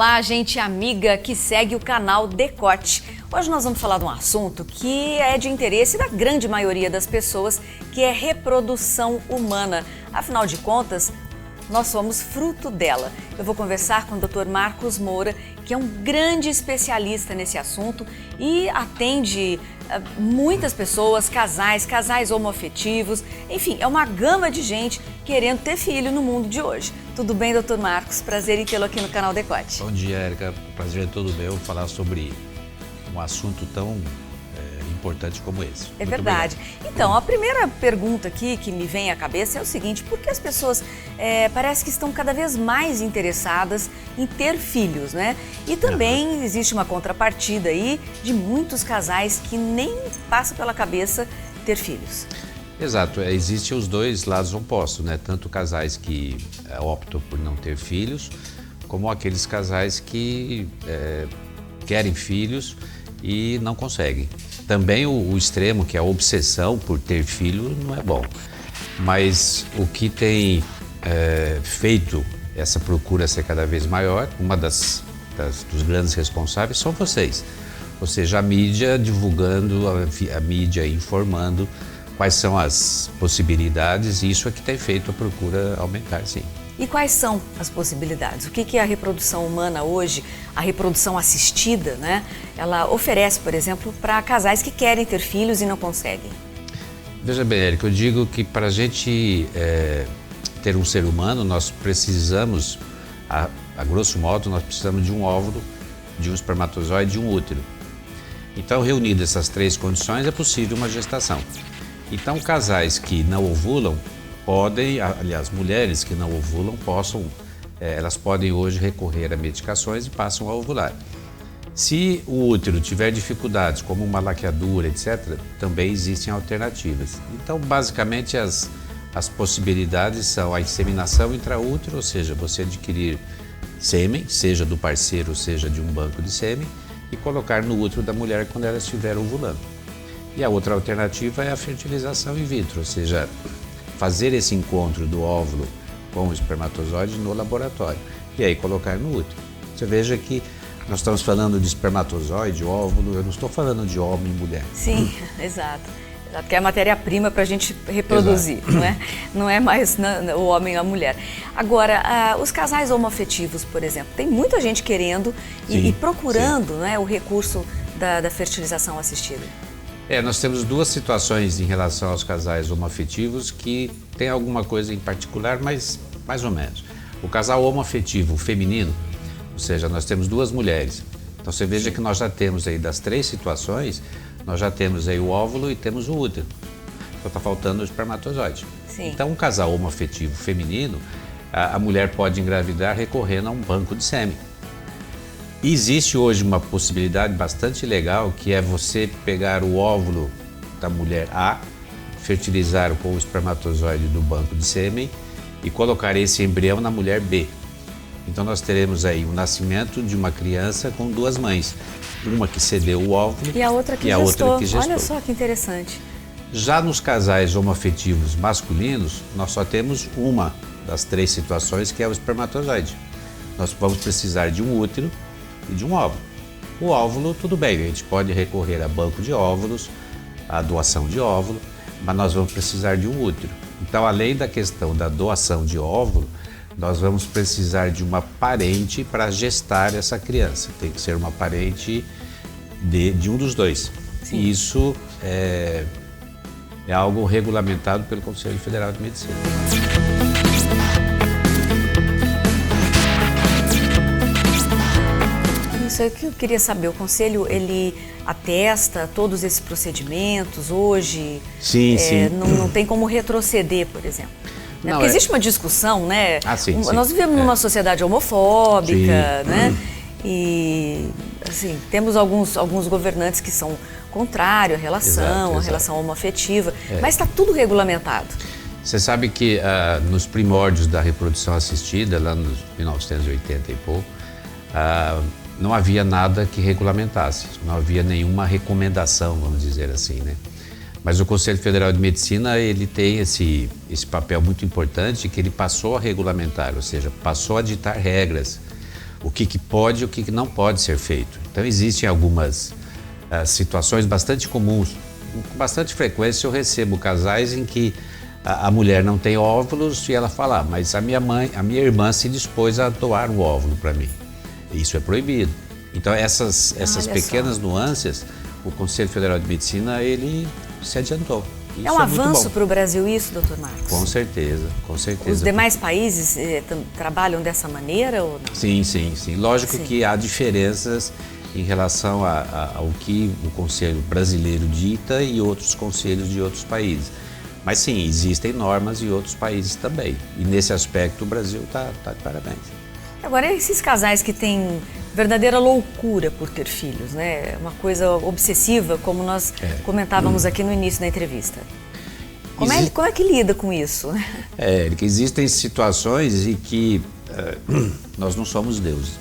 Olá, gente amiga que segue o canal Decote. Hoje nós vamos falar de um assunto que é de interesse da grande maioria das pessoas, que é reprodução humana. Afinal de contas, nós somos fruto dela. Eu vou conversar com o Dr. Marcos Moura, que é um grande especialista nesse assunto e atende muitas pessoas, casais homoafetivos, enfim, é uma gama de gente querendo ter filho no mundo de hoje. Tudo bem, Dr. Marcos? Prazer em tê-lo aqui no canal Decote. Bom dia, Érica. O prazer é todo meu falar sobre um assunto tão importante como esse. É verdade. Então, a primeira pergunta aqui que me vem à cabeça é o seguinte: por que as pessoas parece que estão cada vez mais interessadas em ter filhos, né? E também existe uma contrapartida aí de muitos casais que nem passa pela cabeça ter filhos. Exato, existem os dois lados opostos, né? Tanto casais que optam por não ter filhos, como aqueles casais que querem filhos e não conseguem. Também o extremo, que é a obsessão por ter filho, não é bom. Mas o que tem feito essa procura ser cada vez maior, uma dos grandes responsáveis são vocês. Ou seja, a mídia divulgando, a mídia informando quais são as possibilidades, e isso é que tem feito a procura aumentar, sim. E quais são as possibilidades? O que é a reprodução humana hoje, a reprodução assistida, né? Ela oferece, por exemplo, para casais que querem ter filhos e não conseguem. Veja bem, Érica, eu digo que para a gente ter um ser humano, nós precisamos, a grosso modo, nós precisamos de um óvulo, de um espermatozoide e de um útero. Então, reunindo essas três condições, é possível uma gestação. Então, casais que não ovulam podem, aliás, mulheres que não ovulam elas podem hoje recorrer a medicações e passam a ovular. Se o útero tiver dificuldades, como uma laqueadura, etc., também existem alternativas. Então, basicamente, as possibilidades são a inseminação intraútero, ou seja, você adquirir sêmen, seja do parceiro, seja de um banco de sêmen, e colocar no útero da mulher quando ela estiver ovulando. E a outra alternativa é a fertilização in vitro, ou seja, fazer esse encontro do óvulo com o espermatozoide no laboratório e aí colocar no útero. Você veja que nós estamos falando de espermatozoide, óvulo, eu não estou falando de homem e mulher. Sim, exato. Que é a matéria-prima para a gente reproduzir, não é? Não é mais o homem ou a mulher. Agora, os casais homoafetivos, por exemplo, tem muita gente querendo e procurando, né, o recurso da fertilização assistida. Nós temos duas situações em relação aos casais homoafetivos que tem alguma coisa em particular, mas mais ou menos. O casal homoafetivo feminino, ou seja, nós temos duas mulheres. Então você veja que nós já temos aí das três situações, nós já temos aí o óvulo e temos o útero. Só está faltando o espermatozoide. Sim. Então um casal homoafetivo feminino, a mulher pode engravidar recorrendo a um banco de sêmen. E existe hoje uma possibilidade bastante legal, que é você pegar o óvulo da mulher A, fertilizar com o espermatozoide do banco de sêmen e colocar esse embrião na mulher B. Então nós teremos aí o nascimento de uma criança com duas mães, uma que cedeu o óvulo e a outra que gestou. Olha só que interessante. Já nos casais homoafetivos masculinos, nós só temos uma das três situações, que é o espermatozoide. Nós vamos precisar de um útero e de um óvulo. O óvulo, tudo bem, a gente pode recorrer a banco de óvulos, a doação de óvulo, mas nós vamos precisar de um útero. Então, além da questão da doação de óvulo, nós vamos precisar de uma parente para gestar essa criança. Tem que ser uma parente de um dos dois. Sim. E isso é algo regulamentado pelo Conselho Federal de Medicina. Isso é o que eu queria saber. O Conselho, ele atesta todos esses procedimentos hoje? Sim, sim. Não tem como retroceder, por exemplo? Não, porque existe uma discussão, né? Sim, sim. Nós vivemos numa sociedade homofóbica, né? E, assim, temos alguns governantes que são contrários à relação homoafetiva, mas está tudo regulamentado. Você sabe que nos primórdios da reprodução assistida, lá nos 1980 e pouco, não havia nada que regulamentasse, não havia nenhuma recomendação, vamos dizer assim, né? Mas o Conselho Federal de Medicina, ele tem esse papel muito importante, que ele passou a regulamentar, ou seja, passou a ditar regras. o que pode e o que não pode ser feito. Então existem algumas situações bastante comuns, com bastante frequência eu recebo casais em que a mulher não tem óvulos e ela fala, mas a minha irmã se dispôs a doar o óvulo para mim. Isso é proibido. Então essas pequenas nuances, o Conselho Federal de Medicina, ele se adiantou. Isso é um avanço para o Brasil isso, doutor Marcos? Com certeza, com certeza. Os demais países trabalham dessa maneira ou não? Sim. Lógico que há diferenças em relação ao que o Conselho brasileiro dita e outros conselhos de outros países. Mas sim, existem normas em outros países também. E nesse aspecto o Brasil está de parabéns. Agora, esses casais que têm verdadeira loucura por ter filhos, né? Uma coisa obsessiva, como nós comentávamos aqui no início da entrevista. Como é que lida com isso? Existem situações em que nós não somos deuses.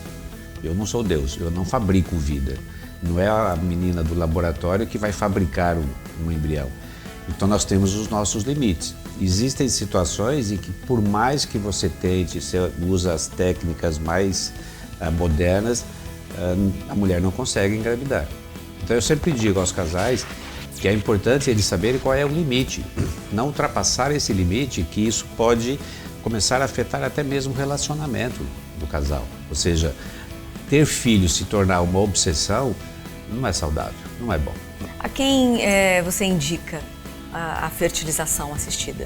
Eu não sou Deus, eu não fabrico vida. Não é a menina do laboratório que vai fabricar um embrião. Então nós temos os nossos limites. Existem situações em que, por mais que você tente, você usa as técnicas mais modernas, a mulher não consegue engravidar. Então eu sempre digo aos casais que é importante eles saberem qual é o limite, não ultrapassar esse limite, que isso pode começar a afetar até mesmo o relacionamento do casal. Ou seja, ter filhos se tornar uma obsessão não é saudável, não é bom. A quem você indica a fertilização assistida?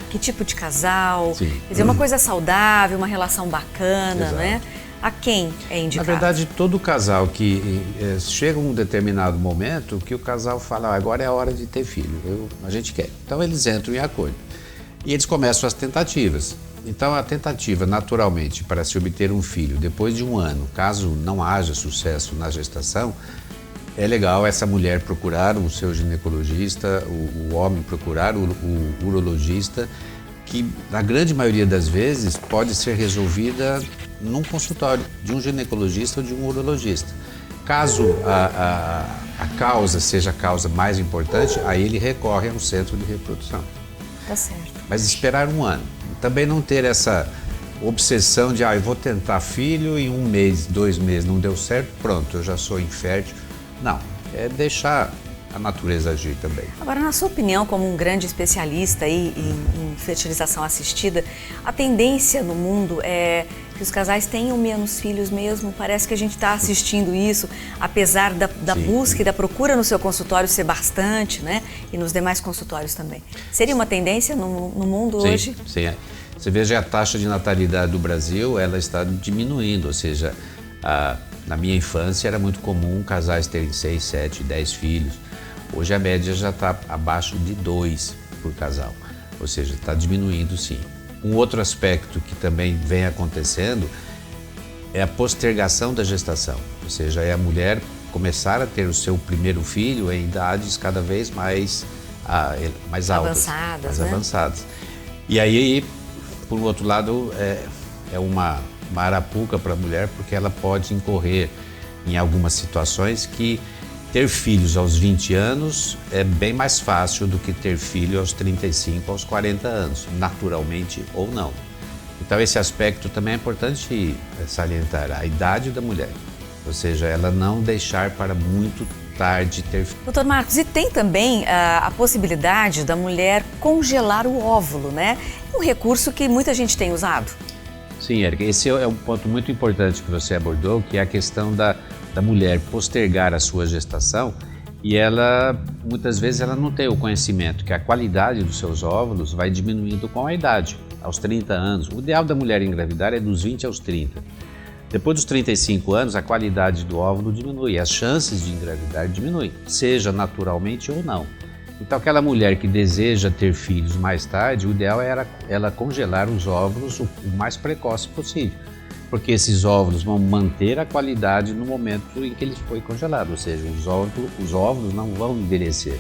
Que tipo de casal? Sim. Quer dizer, uma coisa saudável, uma relação bacana, né? A quem é indicado? Na verdade, todo casal que chega um determinado momento que o casal fala, agora é a hora de ter filho, a gente quer. Então eles entram em acordo e eles começam as tentativas. Então a tentativa, naturalmente, para se obter um filho depois de um ano, caso não haja sucesso na gestação, é legal essa mulher procurar o seu ginecologista, o homem procurar o urologista, que na grande maioria das vezes pode ser resolvida num consultório de um ginecologista ou de um urologista. Caso a causa seja a causa mais importante, aí ele recorre a um centro de reprodução. Tá certo. Mas esperar um ano. Também não ter essa obsessão de, eu vou tentar filho e 1 mês, 2 meses não deu certo, pronto, eu já sou infértil. Não, é deixar a natureza agir também. Agora, na sua opinião, como um grande especialista aí em fertilização assistida, a tendência no mundo é que os casais tenham menos filhos mesmo? Parece que a gente está assistindo isso, apesar da busca e da procura no seu consultório ser bastante, né? E nos demais consultórios também. Seria uma tendência no mundo hoje? Sim. Você veja a taxa de natalidade do Brasil, ela está diminuindo, ou seja, na minha infância era muito comum casais terem 6, 7, 10 filhos. Hoje a média já está abaixo de 2 por casal, ou seja, está diminuindo sim. Um outro aspecto que também vem acontecendo é a postergação da gestação, ou seja, é a mulher começar a ter o seu primeiro filho em idades cada vez mais altas, mais avançadas. E aí, por outro lado, é uma arapuca para a mulher, porque ela pode incorrer em algumas situações que ter filhos aos 20 anos é bem mais fácil do que ter filho aos 35, aos 40 anos, naturalmente ou não. Então esse aspecto também é importante salientar, a idade da mulher, ou seja, ela não deixar para muito tarde ter filho. Doutor Marcos, e tem também a possibilidade da mulher congelar o óvulo, né? Um recurso que muita gente tem usado. Sim, Érica, esse é um ponto muito importante que você abordou, que é a questão da mulher postergar a sua gestação e ela, muitas vezes, ela não tem o conhecimento que a qualidade dos seus óvulos vai diminuindo com a idade, aos 30 anos. O ideal da mulher engravidar é dos 20 aos 30. Depois dos 35 anos, a qualidade do óvulo diminui, as chances de engravidar diminuem, seja naturalmente ou não. Então, aquela mulher que deseja ter filhos mais tarde, o ideal é ela congelar os óvulos o mais precoce possível, porque esses óvulos vão manter a qualidade no momento em que ele foi congelado, ou seja, os óvulos não vão envelhecer.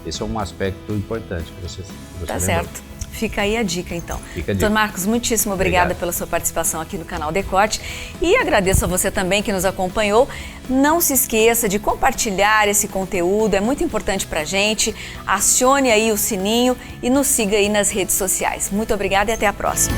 Esse é um aspecto importante para você Tá certo. Fica aí a dica, então. Doutor Marcos, muitíssimo obrigada pela sua participação aqui no canal Decote e agradeço a você também que nos acompanhou. Não se esqueça de compartilhar esse conteúdo, é muito importante pra gente. Acione aí o sininho e nos siga aí nas redes sociais. Muito obrigada e até a próxima.